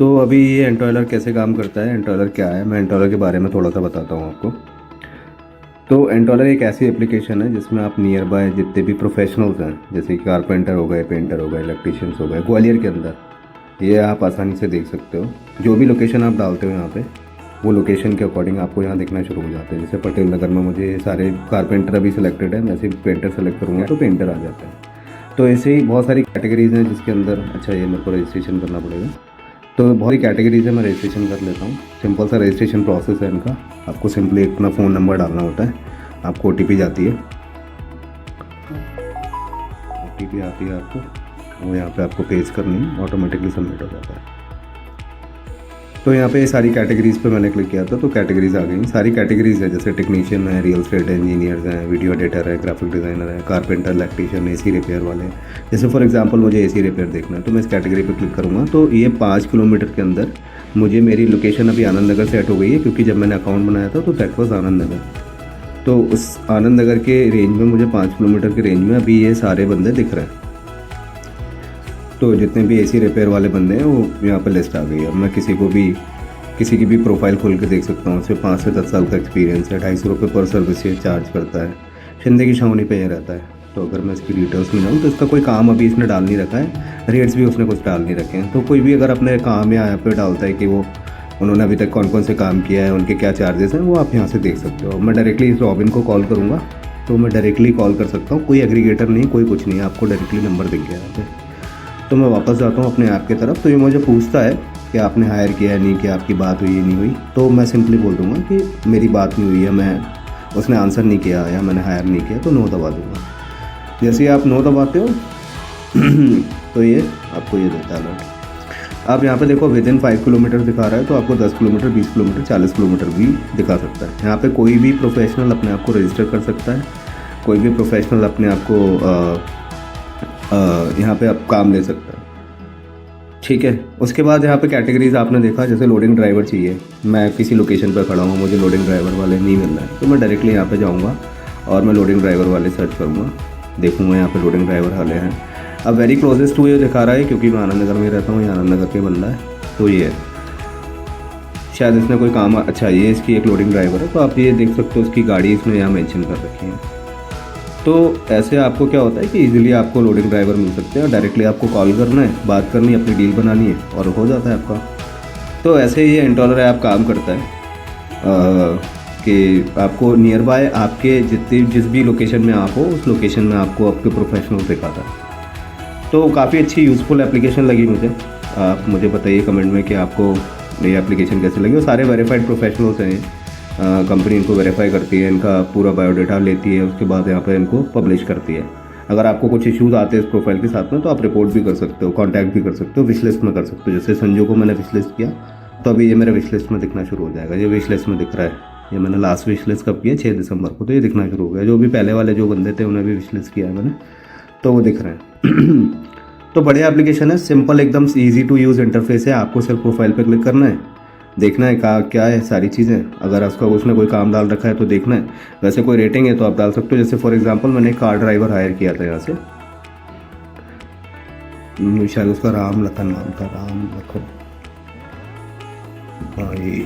तो अभी ये एंटॉयलर कैसे काम करता है, एंटॉयलर क्या है, मैं एंटॉयलर के बारे में थोड़ा सा बताता हूँ आपको। तो एंटॉयलर एक ऐसी एप्लीकेशन है जिसमें आप नियर बाय जितने भी प्रोफेशनल्स हैं, जैसे कि कारपेंटर हो गए, पेंटर हो गए, इलेक्ट्रीशियंस हो गए, ग्वालियर के अंदर ये आप आसानी से देख सकते हो। जो भी लोकेशन आप डालते हो यहाँ पे, वो लोकेशन के अकॉर्डिंग आपको यहाँ दिखना शुरू हो जाते हैं। जैसे पटेल नगर में मुझे सारे कारपेंटर अभी सिलेक्टेड है, वैसे पेंटर सेलेक्ट करूँगा तो पेंटर आ जाता है। तो ऐसे ही बहुत सारी कैटेगरीज हैं जिसके अंदर, अच्छा ये मेरे को रजिस्ट्रेशन करना पड़ेगा। तो बहुत ही कैटेगरीज है, मैं रजिस्ट्रेशन कर लेता हूँ। सिंपल सा रजिस्ट्रेशन प्रोसेस है इनका। आपको सिंपली अपना फ़ोन नंबर डालना होता है, आपको OTP जाती है, OTP आती है आपको, वो यहाँ पे आपको पेस्ट करनी है, ऑटोमेटिकली सबमिट हो जाता है। तो यहाँ पे सारी कैटेगरीज़ पे मैंने क्लिक किया था, तो कैटेगरीज आ गई। सारी कैटेगरीज है, जैसे टेक्नीशियन है, रियल एस्टेट इंजीनियर्स हैं, वीडियो एडिटर है, ग्राफिक डिज़ाइनर है, कारपेंटर, इलेक्ट्रीशियन, AC रिपेयर वाले। जैसे फॉर एग्जांपल मुझे AC रिपेयर देखना है तो मैं इस कैटेगरी पे क्लिक करूँगा। तो ये 5 किलोमीटर के अंदर मुझे मेरी लोकेशन अभी आनंद नगर सेट हो गई है, क्योंकि जब मैंने अकाउंट बनाया था तो दैट वॉज आनंद नगर। तो उस आनंद नगर के रेंज में मुझे 5 किलोमीटर के रेंज में अभी ये सारे बंदे दिख रहे हैं। तो जितने भी AC रिपेयर वाले बंदे हैं वो यहाँ पर लिस्ट आ गई है। अब मैं किसी की भी प्रोफाइल खोल के देख सकता हूँ। उससे 5 से 10 साल का एक्सपीरियंस है, 250 रुपये पर सर्विस ये चार्ज करता है, शिंदे की छावनी पे ये रहता है। तो अगर मैं इसकी डिटेल्स में जाऊँ तो इसका कोई काम अभी इसने डाल नहीं रखा है, रेट्स भी उसने कुछ डाल नहीं रखे हैं। तो कोई भी अगर अपने काम या ऐप पे डालता है कि वो उन्होंने अभी तक कौन कौन से काम किया है, उनके क्या चार्जेस हैं, वो आप यहाँ से देख सकते हो। मैं डायरेक्टली इस रॉबिन को कॉल करूँगा तो मैं डायरेक्टली कॉल कर सकता हूँ, कोई एग्रीगेटर नहीं, कोई कुछ नहीं, आपको डायरेक्टली नंबर दिख गया यहाँ पे। तो मैं वापस जाता हूँ अपने ऐप की तरफ। तो ये मुझे पूछता है कि आपने हायर किया है नहीं किया, आपकी बात हुई है नहीं हुई। तो मैं सिंपली बोल दूंगा कि मेरी बात नहीं हुई है, उसने आंसर नहीं किया या मैंने हायर नहीं किया, तो नो दबा दूंगा। जैसे ही आप नो दबाते हो तो ये आपको ये देता है अलर्ट। आप यहाँ पे देखो विदिन 5 किलोमीटर दिखा रहा है, तो आपको 10 किलोमीटर, 20 किलोमीटर, 40 किलोमीटर भी दिखा सकता है। यहाँ पे कोई भी प्रोफेशनल अपने आप को रजिस्टर कर सकता है, कोई भी प्रोफेशनल अपने आप को यहाँ पे आप काम ले सकता है, ठीक है। उसके बाद यहाँ पे कैटेगरीज आपने देखा, जैसे लोडिंग ड्राइवर चाहिए, मैं किसी लोकेशन पर खड़ा हूँ, मुझे लोडिंग ड्राइवर वाले नहीं मिल रहा है, तो मैं डायरेक्टली यहाँ पे जाऊँगा और मैं लोडिंग ड्राइवर वाले सर्च करूँगा, देखूँगा यहाँ पे लोडिंग ड्राइवर वाले हैं। अब वेरी क्लोजेस्ट टू ये दिखा रहा है, क्योंकि मैं आनंद नगर में रहता हूँ, ये आनंद नगर के बंदा है, तो ये है शायद इसने कोई काम, अच्छा ये इसकी एक लोडिंग ड्राइवर है। तो आप ये देख सकते हो उसकी गाड़ी इसने यहाँ मेंशन कर रखी है। तो ऐसे आपको क्या होता है कि इजीली आपको लोडिंग ड्राइवर मिल सकते हैं, और डायरेक्टली आपको कॉल करना है, बात करनी है, अपनी डील बनानी है और हो जाता है आपका। तो ऐसे ये एंटॉयलर ऐप काम करता है कि आपको नियर बाय आपके जिस भी लोकेशन में आप हो, उस लोकेशन में आपको आपके प्रोफेशनल दिखाता है। तो काफ़ी अच्छी यूज़फुल एप्लीकेशन लगी मुझे। आप मुझे बताइए कमेंट में कि आपको ये एप्लीकेशन कैसे लगी। और सारे वेरीफाइड प्रोफेशनल्स हैं, कंपनी इनको वेरीफाई करती है, इनका पूरा बायोडाटा लेती है, उसके बाद यहाँ पे इनको पब्लिश करती है। अगर आपको कुछ इश्यूज़ आते हैं इस प्रोफाइल के साथ में, तो आप रिपोर्ट भी कर सकते हो, कांटेक्ट भी कर सकते हो, विश लिस्ट में कर सकते हो। जैसे संजू को मैंने विश लिस्ट किया तो अभी ये मेरे विश लिस्ट में दिखना शुरू हो जाएगा। ये विश लिस्ट में दिख रहा है, ये मैंने लास्ट विश लिस्ट कब किया, 6 दिसंबर को, तो ये दिखना शुरू हो गया। जो भी पहले वाले जो बंदे थे उन्हें भी विश लिस्ट किया है मैंने, तो वो दिख रहे हैं। तो बढ़िया एप्लीकेशन है, सिंपल एकदम ईजी टू यूज़ इंटरफेस है। आपको सिर्फ प्रोफाइल पर क्लिक करना है, देखना है क्या है सारी चीज़ें। अगर उसका उसने कोई काम डाल रखा है तो देखना है। वैसे कोई रेटिंग है तो आप डाल सकते हो। जैसे फॉर एग्जांपल मैंने कार ड्राइवर हायर किया था यहाँ से, शायद उसका राम लखन नाम था, राम लखन, हाँ ये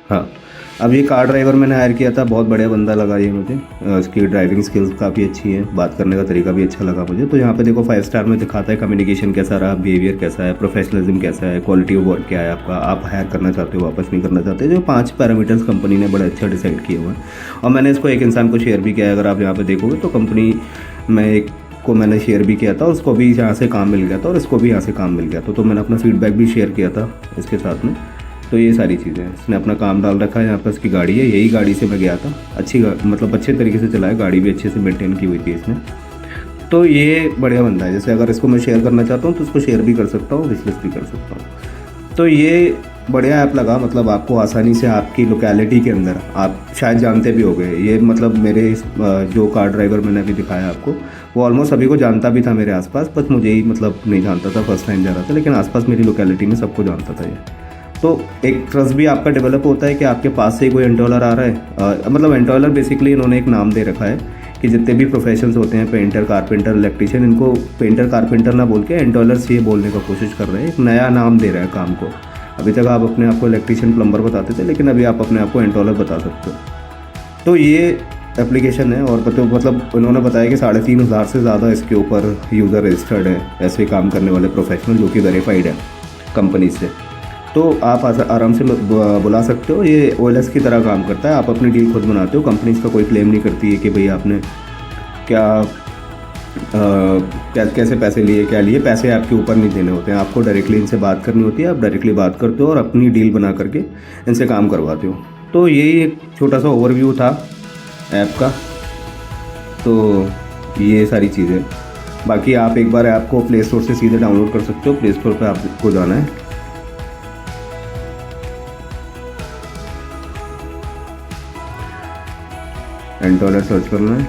हाँ। अब ये कार ड्राइवर मैंने हायर किया था, बहुत बढ़िया बंदा लगा ये मुझे। इसकी ड्राइविंग स्किल्स काफ़ी अच्छी है, बात करने का तरीका भी अच्छा लगा मुझे। तो यहाँ पे देखो 5 स्टार में दिखाता है कम्युनिकेशन कैसा रहा, बिहेवियर कैसा है, प्रोफेशनलिज्म कैसा है, क्वालिटी ऑफ वर्क क्या है आपका, आप हायर करना चाहते हो वापस नहीं करना चाहते। जो 5 पैरामीटर्स कंपनी ने बड़े अच्छा डिसाइड किए हुए हैं। और मैंने इसको एक इंसान को शेयर भी किया है। अगर आप यहाँ पर देखोगे तो कंपनी में एक को मैंने शेयर भी किया था, उसको भी यहाँ से काम मिल गया था और इसको भी यहाँ से काम मिल गया था। तो मैंने अपना फीडबैक भी शेयर किया था इसके साथ में। तो ये सारी चीज़ें हैं, इसने अपना काम डाल रखा है। यहाँ पर इसकी गाड़ी है, यही गाड़ी से मैं गया था, मतलब अच्छे तरीके से चलाया, गाड़ी भी अच्छे से मेंटेन की हुई थी इसने। तो ये बढ़िया बंदा है। जैसे अगर इसको मैं शेयर करना चाहता हूँ तो इसको शेयर भी कर सकता हूँ, विश लिस्ट भी कर सकता हूँ। तो ये बढ़िया ऐप लगा, मतलब आपको आसानी से आपकी लोकेलिटी के अंदर, आप शायद जानते भी हो गए ये, मतलब मेरे जो कार ड्राइवर मैंने अभी दिखाया आपको, वो ऑलमोस्ट सभी को जानता भी था मेरे आसपास, बस मुझे ही मतलब नहीं जानता था, फर्स्ट टाइम जा रहा था, लेकिन आसपास मेरी लोकेलिटी में सबको जानता था ये। तो एक ट्रस्ट भी आपका डेवलप होता है कि आपके पास से ही कोई एंटॉयलर आ रहा है। मतलब एंटॉयलर बेसिकली इन्होंने एक नाम दे रखा है कि जितने भी प्रोफेशंस होते हैं, पेंटर, कारपेंटर, इलेक्ट्रिशियन, इनको पेंटर कारपेंटर ना बोल के एंटोलर्स ये बोलने का कोशिश कर रहे हैं, एक नया नाम दे रहा है काम को। अभी तक आप अपने आप को इलेक्ट्रिशियन, प्लम्बर बताते थे, लेकिन अभी आप अपने आप को एंटोलर बता सकते हो। तो ये एप्लीकेशन है, और मतलब उन्होंने बताया कि 3,500 से ज़्यादा इसके ऊपर यूज़र रजिस्टर्ड है, ऐसे काम करने वाले प्रोफेशनल जो कि वेरीफाइड है कंपनी से। तो आप आराम से बुला सकते हो। ये OLX की तरह काम करता है, आप अपनी डील खुद बनाते हो, कंपनी इसका कोई क्लेम नहीं करती है कि भाई आपने कैसे पैसे लिए, क्या लिए। पैसे आपके ऊपर नहीं देने होते हैं, आपको डायरेक्टली इनसे बात करनी होती है। आप डायरेक्टली बात करते हो और अपनी डील बना करके इनसे काम करवाते हो। तो यही एक छोटा सा ओवरव्यू था ऐप का। तो ये सारी चीज़ें, बाकी आप एक बार ऐप को प्ले स्टोर से सीधे डाउनलोड कर सकते हो। प्ले स्टोर पर आपको जाना है, एंटोलर सर्च करना है,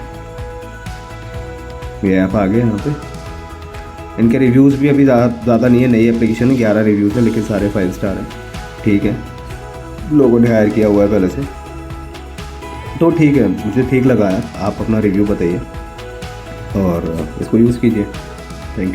ये ऐप आ गया यहाँ पे। इनके रिव्यूज़ भी अभी ज़्यादा नहीं है, नई एप्लीकेशन है, 11 रिव्यूज़ है, लेकिन सारे 5 स्टार हैं। ठीक है, लोगों ने हायर किया हुआ है पहले से, तो ठीक है, मुझे ठीक लगा है। आप अपना रिव्यू बताइए और इसको यूज़ कीजिए। Thank you.